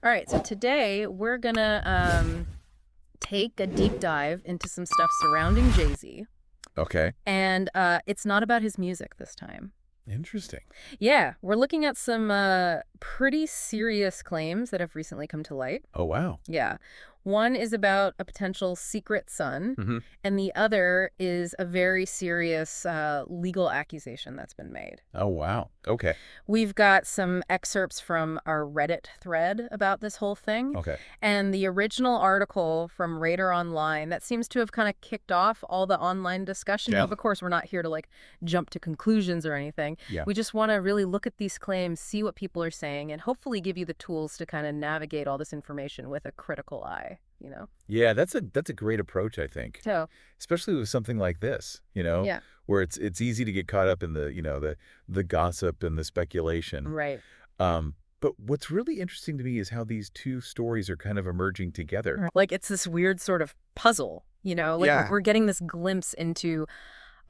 All right, so today we're gonna take a deep dive into some stuff surrounding JayZ, Okay. and it's not about his music this time. Interesting. Yeah, we're looking at some pretty serious claims that have recently come to light. Oh, wow. Yeah. One is about a potential secret son, Hmm. and the other is a very serious legal accusation that's been made. Oh, wow. Okay. We've got some excerpts from our Reddit thread about this whole thing, Okay. and the original article from Radar Online that seems to have kind of kicked off all the online discussion. Yeah. But of course, we're not here to jump to conclusions or anything. Yeah. We just want to really look at these claims, see what people are saying, and hopefully give you the tools to kind of navigate all this information with a critical eye, you know? Yeah, that's a great approach, I think. So, Especially with something like this, yeah, where it's easy to get caught up in the gossip and the speculation. right. But what's really interesting to me is how these two stories are kind of emerging together. Right. Like it's this weird sort of puzzle, you know? Like Yeah. we're getting this glimpse into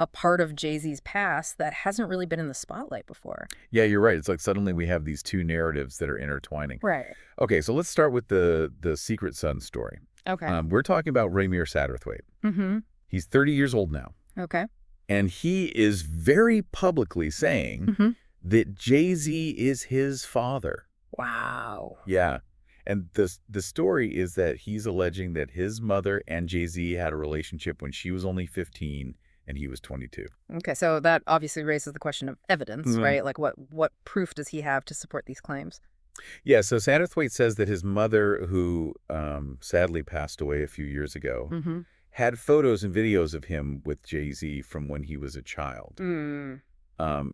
a part of JayZ's past that hasn't really been in the spotlight before. Yeah, you're right. It's like suddenly we have these two narratives that are intertwining. Right. Okay, so let's start with the Secret Son story. Okay. We're talking about Raymir Satterthwaite. Mm-hmm. He's 30 years old now. Okay. And he is very publicly saying Mm-hmm. that JayZ is his father. Wow. Yeah. And the story is that he's alleging that his mother and JayZ had a relationship when she was only 15 and he was 22. Okay, so that obviously raises the question of evidence, Mhm. right? Like what proof does he have to support these claims? Yeah, so Satterthwaite says that his mother, who sadly passed away a few years ago, Mm-hmm. had photos and videos of him with JayZ from when he was a child. Mm.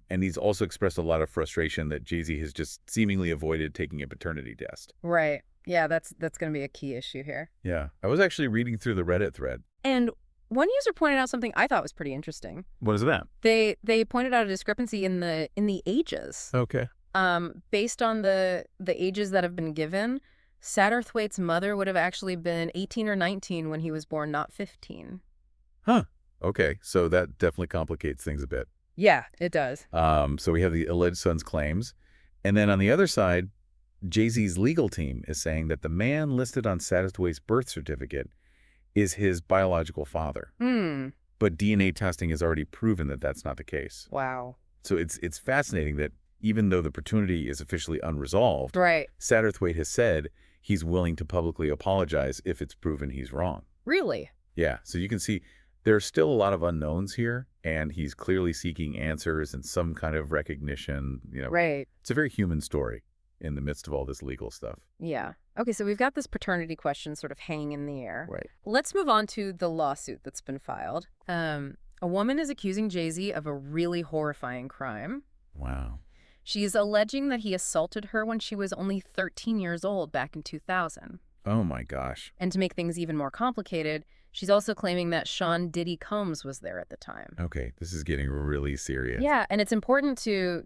And he's also expressed a lot of frustration that JayZ has just seemingly avoided taking a paternity test. Right. Yeah, that's going to be a key issue here. Yeah. I was actually reading through the Reddit thread. And one user pointed out something I thought was pretty interesting. What is that? They pointed out a discrepancy in the ages. Okay. Based on the ages that have been given, Satterthwaite's mother would have actually been 18 or 19 when he was born, not 15. Huh. Okay. So that definitely complicates things a bit. Yeah, it does. So we have the alleged son's claims. And then on the other side, JayZ's legal team is saying that the man listed on Satterthwaite's birth certificate is his biological father. Hmm. But DNA testing has already proven that that's not the case. Wow. So it's fascinating that even though the paternity is officially unresolved, Right. Satterthwaite has said he's willing to publicly apologize if it's proven he's wrong. Really? Yeah, so you can see there's still a lot of unknowns here, and he's clearly seeking answers and some kind of recognition. Right. It's a very human story in the midst of all this legal stuff. Yeah. Okay, so we've got this paternity question sort of hanging in the air. Right. Let's move on to the lawsuit that's been filed. A woman is accusing JayZ of a really horrifying crime. Wow. She is alleging that he assaulted her when she was only 13 years old back in 2000. Oh my gosh. And to make things even more complicated, she's also claiming that Sean Diddy Combs was there at the time. Okay, this is getting really serious. Yeah, and it's important to,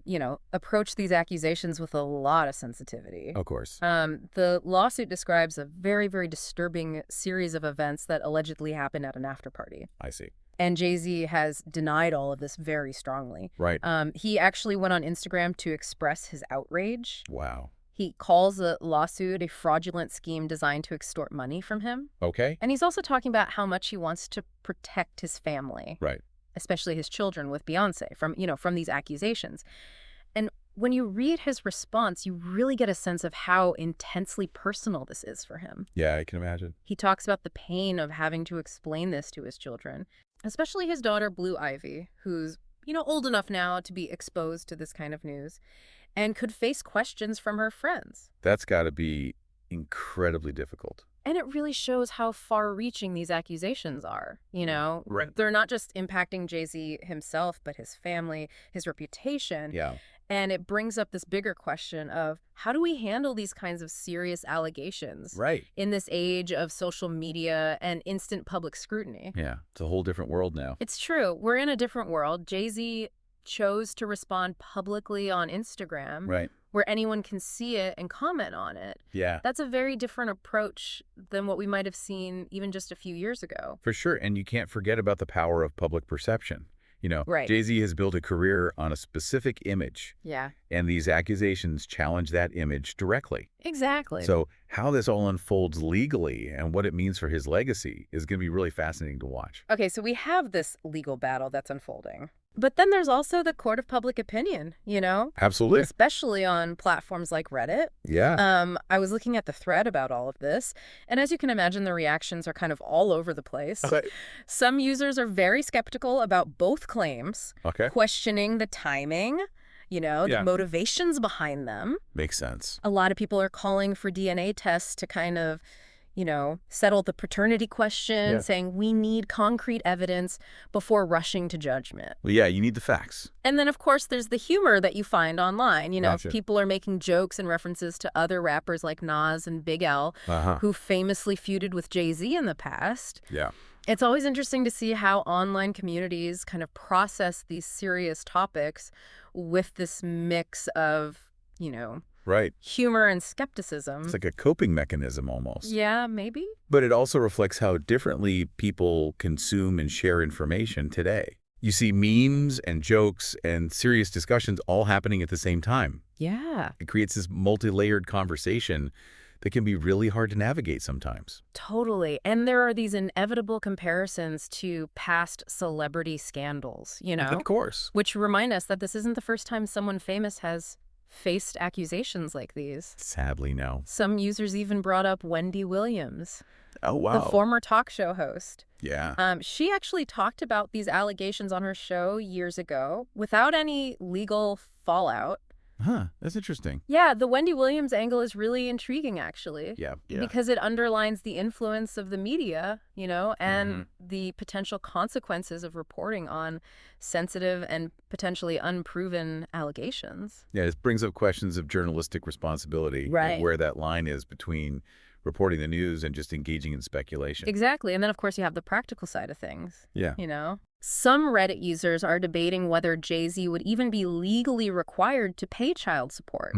approach these accusations with a lot of sensitivity. Of course. The lawsuit describes a very, very disturbing series of events that allegedly happened at an after party. I see. And JayZ has denied all of this very strongly. Right. He actually went on Instagram to express his outrage. Wow. He calls the lawsuit a fraudulent scheme designed to extort money from him. Okay. And he's also talking about how much he wants to protect his family, Right. especially his children with Beyoncé from these accusations. And when you read his response, you really get a sense of how intensely personal this is for him. Yeah, I can imagine. He talks about the pain of having to explain this to his children, especially his daughter, Blue Ivy, who's, old enough now to be exposed to this kind of news and could face questions from her friends. That's got to be incredibly difficult. And it really shows how far-reaching these accusations are, Right. They're not just impacting JayZ himself, but his family, his reputation. Yeah. And it brings up this bigger question of how do we handle these kinds of serious allegations Right. in this age of social media and instant public scrutiny? Yeah. It's a whole different world now. It's true. We're in a different world. JayZ chose to respond publicly on Instagram, Right. where anyone can see it and comment on it. Yeah. That's a very different approach than what we might have seen even just a few years ago. For sure. And you can't forget about the power of public perception. Right. JayZ has built a career on a specific image, Yeah. and these accusations challenge that image directly. Exactly. So how this all unfolds legally and what it means for his legacy is going to be really fascinating to watch. Okay, so we have this legal battle that's unfolding. But then there's also the court of public opinion, Absolutely. especially on platforms like Reddit. Yeah. I was looking at the thread about all of this, and as you can imagine, the reactions are kind of all over the place. Okay. Some users are very skeptical about both claims, Okay. questioning the timing, Yeah. the motivations behind them. Makes sense. A lot of people are calling for DNA tests to kind of, settle the paternity question, Yeah. saying we need concrete evidence before rushing to judgment. Well, yeah, you need the facts. And then, of course, there's the humor that you find online. Gotcha. People are making jokes and references to other rappers like Nas and Big L, who famously feuded with JayZ in the past. Yeah. It's always interesting to see how online communities kind of process these serious topics with this mix of, Right. humor and skepticism. It's like a coping mechanism almost. Yeah, maybe. But it also reflects how differently people consume and share information today. You see memes and jokes and serious discussions all happening at the same time. Yeah, It creates this multi-layered conversation that can be really hard to navigate sometimes. totally. And there are these inevitable comparisons to past celebrity scandals, Of course. which remind us that this isn't the first time someone famous has faced accusations like these. Sadly, no. Some users even brought up Wendy Williams, Oh, wow. the former talk show host. Yeah. She actually talked about these allegations on her show years ago without any legal fallout. Huh. That's interesting. Yeah, the Wendy Williams angle is really intriguing, actually. Yeah. Because it underlines the influence of the media, and the potential consequences of reporting on sensitive and potentially unproven allegations. Yeah, it brings up questions of journalistic responsibility. Right. And where that line is between reporting the news and just engaging in speculation. Exactly. And then, of course, you have the practical side of things. Yeah. Some Reddit users are debating whether JayZ would even be legally required to pay child support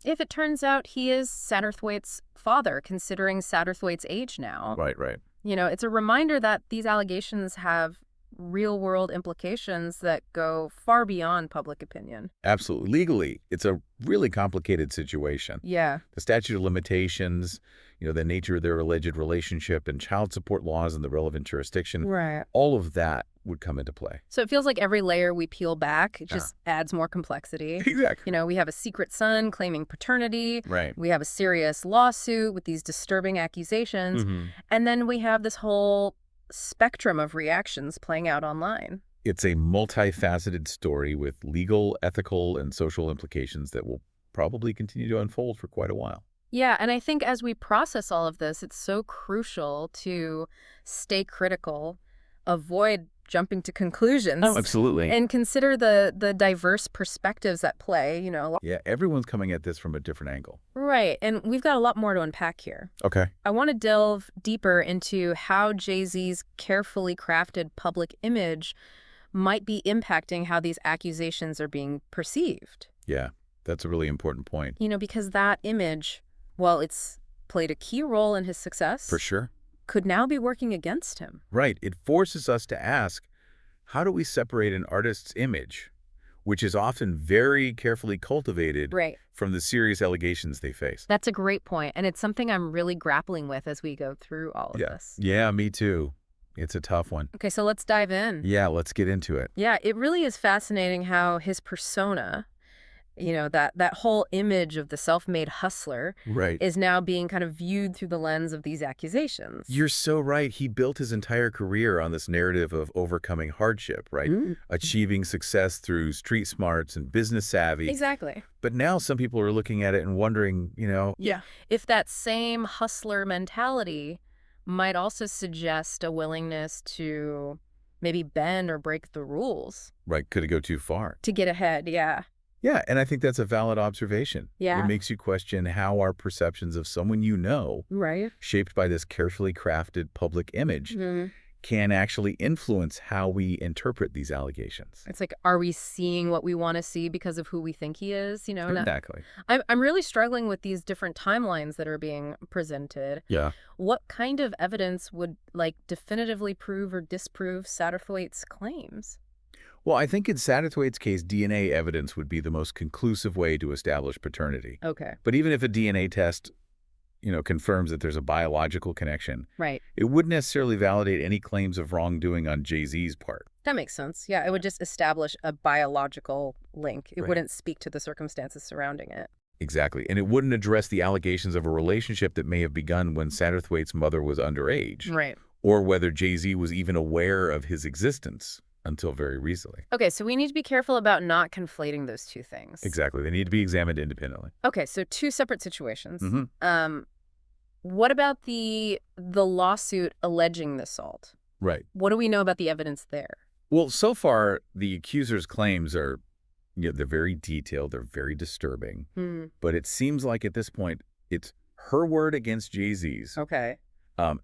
if it turns out he is Satterthwaite's father, considering Satterthwaite's age now. Right. It's a reminder that these allegations have real-world implications that go far beyond public opinion. Absolutely. Legally, it's a really complicated situation. Yeah. The statute of limitations, the nature of their alleged relationship and child support laws in the relevant jurisdiction, Right. all of that would come into play. So it feels like every layer we peel back just adds more complexity. Exactly. We have a secret son claiming paternity. Right. We have a serious lawsuit with these disturbing accusations. And then we have this whole spectrum of reactions playing out online. It's a multifaceted story with legal, ethical, and social implications that will probably continue to unfold for quite a while. Yeah, and I think as we process all of this, it's so crucial to stay critical, avoid jumping to conclusions. Oh, absolutely. And consider the diverse perspectives at play, Yeah, everyone's coming at this from a different angle. Right, and we've got a lot more to unpack here. Okay. I want to delve deeper into how JayZ's carefully crafted public image might be impacting how these accusations are being perceived. Yeah, that's a really important point. Because that image, while it's played a key role in his success, For sure. could now be working against him. Right. It forces us to ask, how do we separate an artist's image, which is often very carefully cultivated, Right. from the serious allegations they face? That's a great point, and it's something I'm really grappling with as we go through all of this. Yeah, me too. It's a tough one. Okay, so let's dive in. Yeah, let's get into it. Yeah, it really is fascinating how his persona, that whole image of the self-made hustler Right. is now being kind of viewed through the lens of these accusations. You're so right. He built his entire career on this narrative of overcoming hardship, right? Achieving success through street smarts and business savvy. Exactly. But now some people are looking at it and wondering, Yeah. If that same hustler mentality might also suggest a willingness to maybe bend or break the rules right, could it go too far? to get ahead. Yeah. Yeah, and I think that's a valid observation. Yeah. It makes you question how our perceptions of someone Right. shaped by this carefully crafted public image, can actually influence how we interpret these allegations. It's like, are we seeing what we want to see because of who we think he is? Exactly. I'm really struggling with these different timelines that are being presented. Yeah. What kind of evidence would definitively prove or disprove Satterthwaite's claims? Well, I think in Satterthwaite's case, DNA evidence would be the most conclusive way to establish paternity. Okay. But even if a DNA test, confirms that there's a biological connection, Right. it wouldn't necessarily validate any claims of wrongdoing on JayZ's part. That makes sense. Yeah, it would just establish a biological link. It Right. wouldn't speak to the circumstances surrounding it. Exactly. And it wouldn't address the allegations of a relationship that may have begun when Satterthwaite's mother was underage, Right. or whether JayZ was even aware of his existence until very recently. Okay, so we need to be careful about not conflating those two things. Exactly. They need to be examined independently. Okay, so two separate situations. Mm-hmm. What about the lawsuit alleging the assault? Right. What do we know about the evidence there? Well, so far, the accuser's claims are, they're very detailed, they're very disturbing. But it seems like at this point, it's her word against JayZ's. Okay.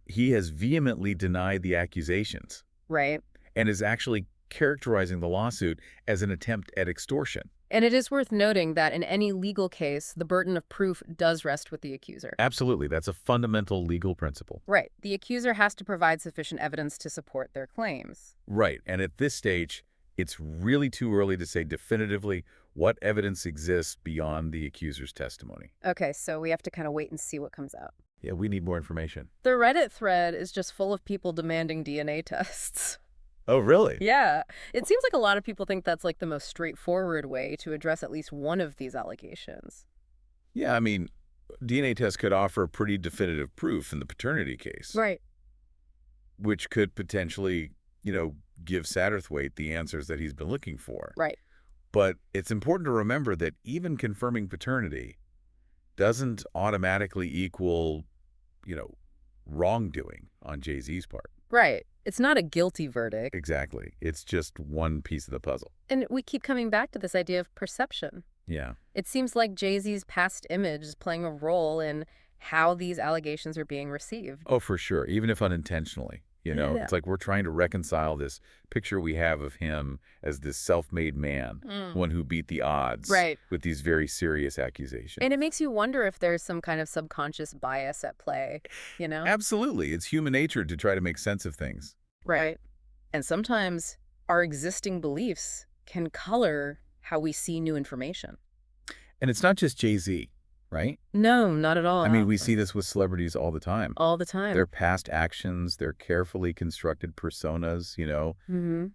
He has vehemently denied the accusations Right. and is actually characterizing the lawsuit as an attempt at extortion. And it is worth noting that in any legal case, the burden of proof does rest with the accuser. Absolutely. That's a fundamental legal principle. Right. The accuser has to provide sufficient evidence to support their claims. Right. And at this stage, it's really too early to say definitively what evidence exists beyond the accuser's testimony. Okay, so we have to kind of wait and see what comes out. Yeah, we need more information. The Reddit thread is just full of people demanding DNA tests. Oh, really? Yeah. It seems like a lot of people think that's like the most straightforward way to address at least one of these allegations. Yeah, I mean, DNA tests could offer pretty definitive proof in the paternity case. Right. Which could potentially, give Satterthwaite the answers that he's been looking for. Right. But it's important to remember that even confirming paternity doesn't automatically equal, wrongdoing on JayZ's part. Right. It's not a guilty verdict. Exactly. It's just one piece of the puzzle. And we keep coming back to this idea of perception. Yeah. It seems like JayZ's past image is playing a role in how these allegations are being received. Oh, for sure. Even if unintentionally. Yeah. It's like we're trying to reconcile this picture we have of him as this self-made man, one who beat the odds, Right. with these very serious accusations. And it makes you wonder if there's some kind of subconscious bias at play, Absolutely. It's human nature to try to make sense of things. Right. And sometimes our existing beliefs can color how we see new information. And it's not just JayZ, right? No, not at all. I mean, we see this with celebrities all the time. All the time. Their past actions, their carefully constructed personas,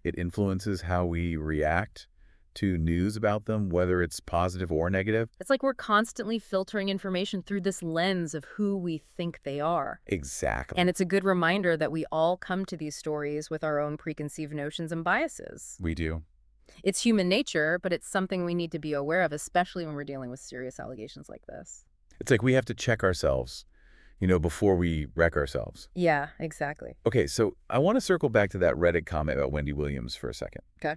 it influences how we react to news about them, whether it's positive or negative. It's like we're constantly filtering information through this lens of who we think they are. Exactly. And it's a good reminder that we all come to these stories with our own preconceived notions and biases. We do. It's human nature, but it's something we need to be aware of, especially when we're dealing with serious allegations like this. It's like we have to check ourselves, before we wreck ourselves. Yeah, exactly. Okay, so I want to circle back to that Reddit comment about Wendy Williams for a second. Okay.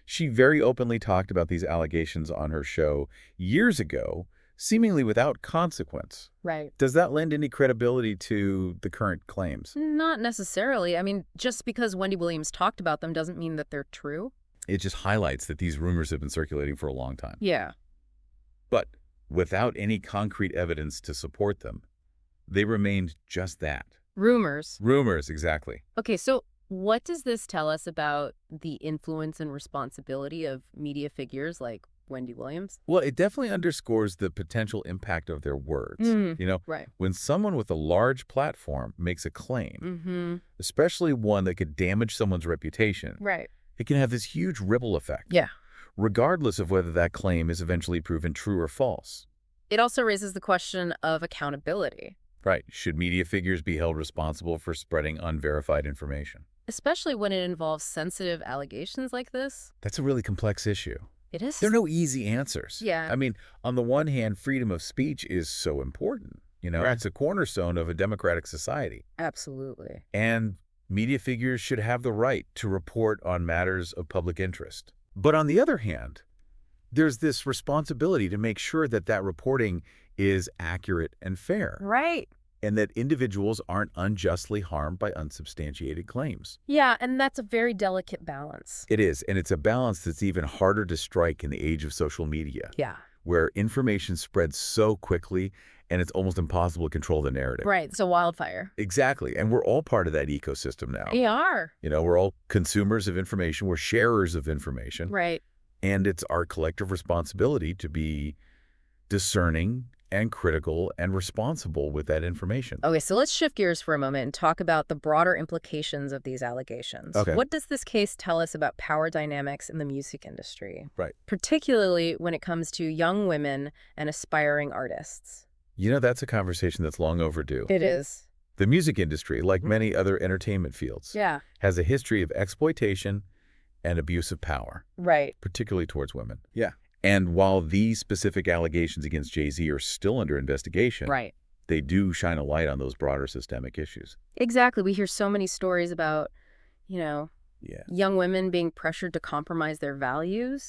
She very openly talked about these allegations on her show years ago, seemingly without consequence. Right. Does that lend any credibility to the current claims? Not necessarily. I mean, just because Wendy Williams talked about them doesn't mean that they're true. It just highlights that these rumors have been circulating for a long time. Yeah. But without any concrete evidence to support them, they remained just that. Rumors. Rumors, exactly. Okay, so what does this tell us about the influence and responsibility of media figures like Wendy Williams? Well, it definitely underscores the potential impact of their words. Right. When someone with a large platform makes a claim, especially one that could damage someone's reputation, Right. it can have this huge ripple effect. Yeah. Regardless of whether that claim is eventually proven true or false. It also raises the question of accountability. Right. Should media figures be held responsible for spreading unverified information? Especially when it involves sensitive allegations like this. That's a really complex issue. It is. There are no easy answers. Yeah. I mean, on the one hand, freedom of speech is so important. Right. It's a cornerstone of a democratic society. Absolutely. And media figures should have the right to report on matters of public interest. But on the other hand, there's this responsibility to make sure that that reporting is accurate and fair. Right. And that individuals aren't unjustly harmed by unsubstantiated claims. Yeah, and that's a very delicate balance. It is, and it's a balance that's even harder to strike in the age of social media. Yeah. Where information spreads so quickly and it's almost impossible to control the narrative. Right. It's a wildfire. Exactly. And we're all part of that ecosystem now. We are. We're all consumers of information. We're sharers of information. Right. And it's our collective responsibility to be discerning and critical and responsible with that information. Okay, so let's shift gears for a moment and talk about the broader implications of these allegations. Okay. What does this case tell us about power dynamics in the music industry? Right. Particularly when it comes to young women and aspiring artists. That's a conversation that's long overdue. It is. The music industry, like many other entertainment fields, has a history of exploitation and abuse of power. Right. Particularly towards women. Yeah. And while these specific allegations against JayZ are still under investigation, they do shine a light on those broader systemic issues. Exactly. We hear so many stories about, young women being pressured to compromise their values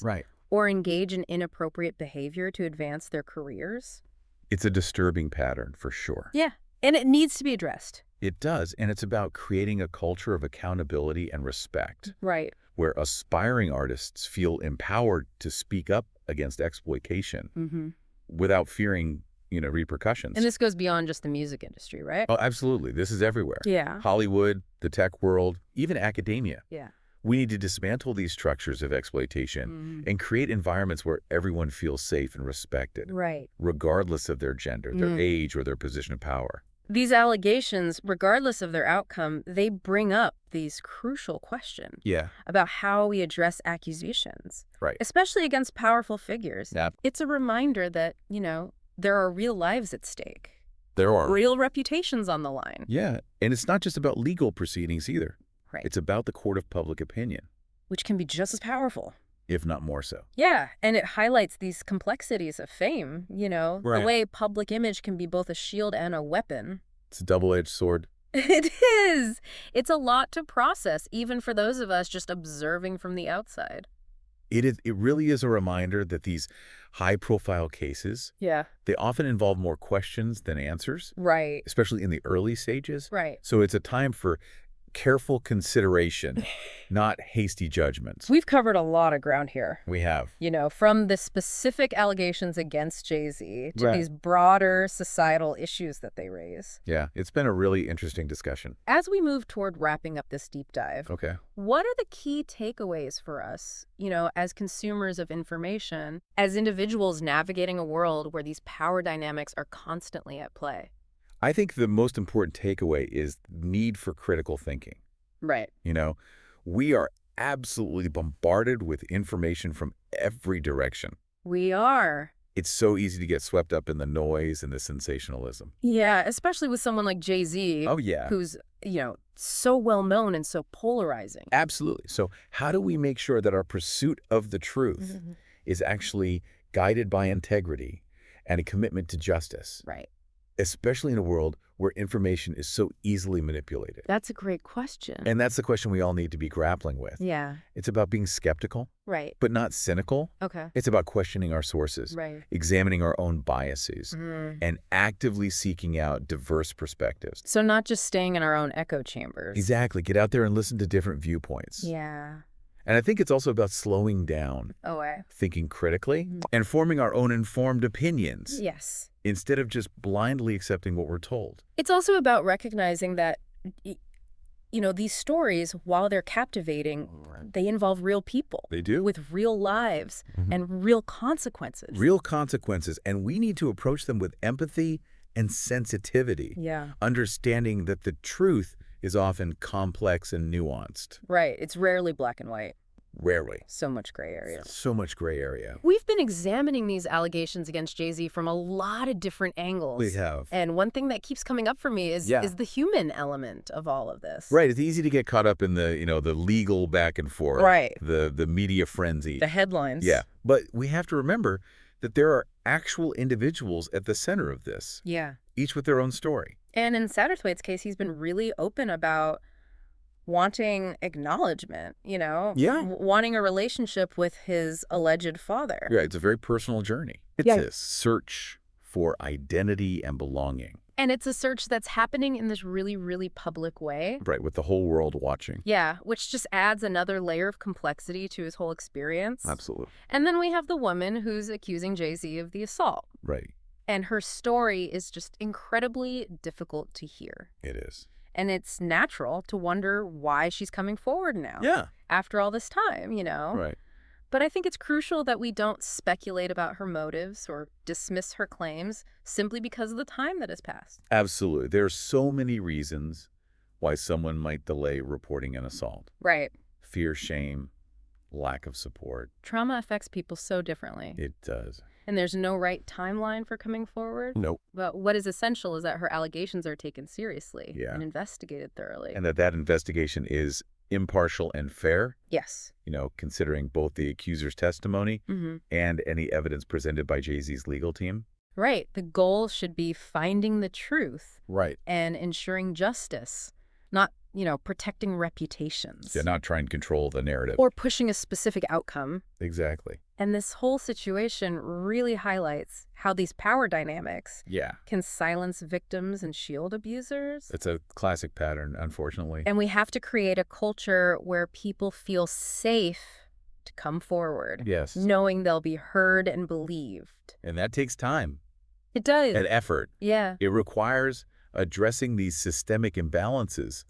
or engage in inappropriate behavior to advance their careers. It's a disturbing pattern, for sure. Yeah, and it needs to be addressed. It does, and it's about creating a culture of accountability and respect. Right. Where aspiring artists feel empowered to speak up against exploitation without fearing, repercussions. And this goes beyond just the music industry, right? Oh, absolutely. This is everywhere. Yeah. Hollywood, the tech world, even academia. Yeah. We need to dismantle these structures of exploitation and create environments where everyone feels safe and respected. Right. Regardless of their gender, their age, or their position of power. These allegations, regardless of their outcome, they bring up these crucial questions about how we address accusations, especially against powerful figures. Yeah. It's a reminder that, there are real lives at stake. There are. Real reputations on the line. Yeah, and it's not just about legal proceedings either. Right. It's about the court of public opinion. Which can be just as powerful. If not more so. Yeah, and it highlights these complexities of fame, the way public image can be both a shield and a weapon. It's a double-edged sword. It is. It's a lot to process, even for those of us just observing from the outside. It is. It really is a reminder that these high-profile cases, they often involve more questions than answers. Right. Especially in the early stages. Right. So it's a time for careful consideration, not hasty judgments. We've covered a lot of ground here. We have. From the specific allegations against JayZ to these broader societal issues that they raise. Yeah, it's been a really interesting discussion. As we move toward wrapping up this deep dive, what are the key takeaways for us, as consumers of information, as individuals navigating a world where these power dynamics are constantly at play? I think the most important takeaway is the need for critical thinking. Right. We are absolutely bombarded with information from every direction. We are. It's so easy to get swept up in the noise and the sensationalism. Yeah, especially with someone like JayZ. Oh, yeah. Who's, so well known and so polarizing. Absolutely. So how do we make sure that our pursuit of the truth is actually guided by integrity and a commitment to justice? Right. Especially in a world where information is so easily manipulated? That's a great question. And that's the question we all need to be grappling with. Yeah. It's about being skeptical. Right. But not cynical. Okay. It's about questioning our sources. Right. Examining our own biases. And actively seeking out diverse perspectives. So not just staying in our own echo chambers. Exactly. Get out there and listen to different viewpoints. Yeah. And I think it's also about slowing down. Thinking critically. And forming our own informed opinions. Yes. Instead of just blindly accepting what we're told. It's also about recognizing that, these stories, while they're captivating, they involve real people. They do. With real lives and real consequences. Real consequences. And we need to approach them with empathy and sensitivity. Yeah. Understanding that the truth is often complex and nuanced. Right. It's rarely black and white. Rarely. So much gray area. So much gray area. We've been examining these allegations against JayZ from a lot of different angles. We have. And one thing that keeps coming up for me is the human element of all of this. Right. It's easy to get caught up in the, the legal back and forth. Right. The media frenzy. The headlines. Yeah. But we have to remember that there are actual individuals at the center of this. Yeah. Each with their own story. And in Satterthwaite's case, he's been really open about wanting acknowledgement, wanting a relationship with his alleged father. Yeah, it's a very personal journey. It's a search for identity and belonging. And it's a search that's happening in this really, really public way. Right, with the whole world watching. Yeah, which just adds another layer of complexity to his whole experience. Absolutely. And then we have the woman who's accusing JayZ of the assault. Right. And her story is just incredibly difficult to hear. It is. And it's natural to wonder why she's coming forward now. Yeah. After all this time, Right. But I think it's crucial that we don't speculate about her motives or dismiss her claims simply because of the time that has passed. Absolutely. There are so many reasons why someone might delay reporting an assault. Right. Fear, shame, lack of support. Trauma affects people so differently. It does. And there's no right timeline for coming forward. Nope. But what is essential is that her allegations are taken seriously Yeah. and investigated thoroughly. And that investigation is impartial and fair, Yes. considering both the accuser's testimony and any evidence presented by JayZ's legal team. Right. The goal should be finding the truth Right. and ensuring justice, not, protecting reputations. Yeah, not trying to control the narrative. Or pushing a specific outcome. Exactly. And this whole situation really highlights how these power dynamics Yeah. can silence victims and shield abusers. It's a classic pattern, unfortunately. And we have to create a culture where people feel safe to come forward. Yes. Knowing they'll be heard and believed. And that takes time It does. and effort. Yeah. It requires addressing these systemic imbalances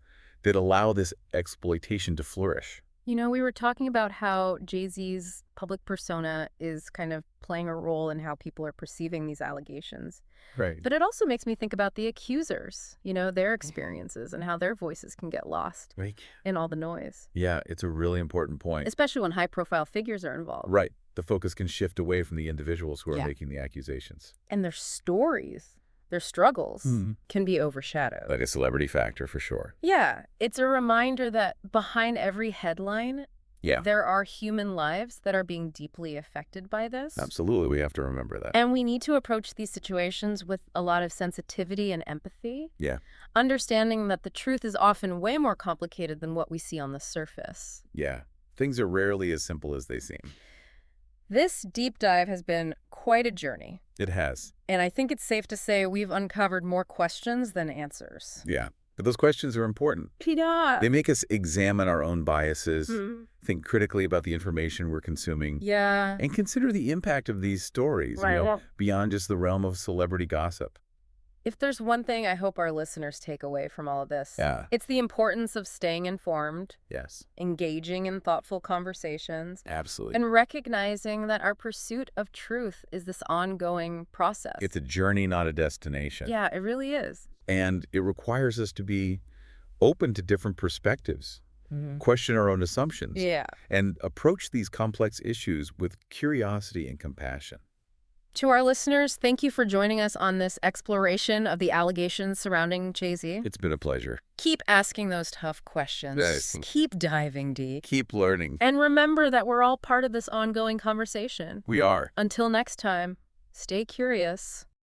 that allow this exploitation to flourish. We were talking about how JayZ's public persona is kind of playing a role in how people are perceiving these allegations. Right. But it also makes me think about the accusers, their experiences and how their voices can get lost in all the noise. Yeah, it's a really important point. Especially when high-profile figures are involved. Right. The focus can shift away from the individuals who are Yeah. making the accusations. And their stories, their struggles, can be overshadowed. Like a celebrity factor, for sure. Yeah, it's a reminder that behind every headline, Yeah. there are human lives that are being deeply affected by this. Absolutely. We have to remember that. And we need to approach these situations with a lot of sensitivity and empathy. Yeah. Understanding that the truth is often way more complicated than what we see on the surface. Yeah. Things are rarely as simple as they seem. This deep dive has been quite a journey. It has. And I think it's safe to say we've uncovered more questions than answers. Yeah. But those questions are important. Yeah. They make us examine our own biases, think critically about the information we're consuming, Yeah. and consider the impact of these stories, beyond just the realm of celebrity gossip. If there's one thing I hope our listeners take away from all of this, Yeah. it's the importance of staying informed, Yes. engaging in thoughtful conversations, Absolutely. and recognizing that our pursuit of truth is this ongoing process. It's a journey, not a destination. Yeah, it really is. And it requires us to be open to different perspectives, question our own assumptions, Yeah. and approach these complex issues with curiosity and compassion. To our listeners, thank you for joining us on this exploration of the allegations surrounding JayZ. It's been a pleasure. Keep asking those tough questions. Yes. Keep diving deep. Keep learning. And remember that we're all part of this ongoing conversation. We are. Until next time, stay curious.